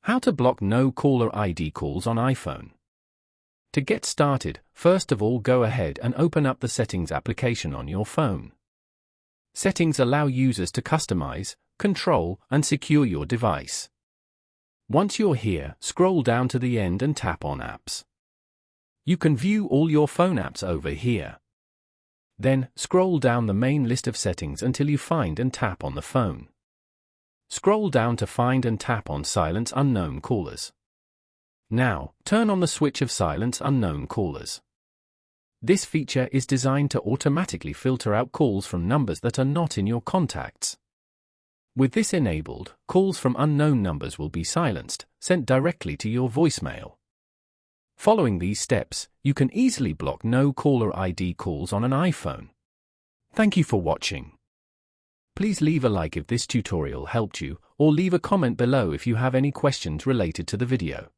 How to block no caller ID calls on iPhone. To get started, first of all go ahead and open up the Settings application on your phone. Settings allow users to customize, control, and secure your device. Once you're here, scroll down to the end and tap on Apps. You can view all your phone apps over here. Then, scroll down the main list of settings until you find and tap on the phone. Scroll down to find and tap on Silence Unknown Callers. Now, turn on the switch of Silence Unknown Callers. This feature is designed to automatically filter out calls from numbers that are not in your contacts. With this enabled, calls from unknown numbers will be silenced, sent directly to your voicemail. Following these steps, you can easily block no caller ID calls on an iPhone. Thank you for watching. Please leave a like if this tutorial helped you, or leave a comment below if you have any questions related to the video.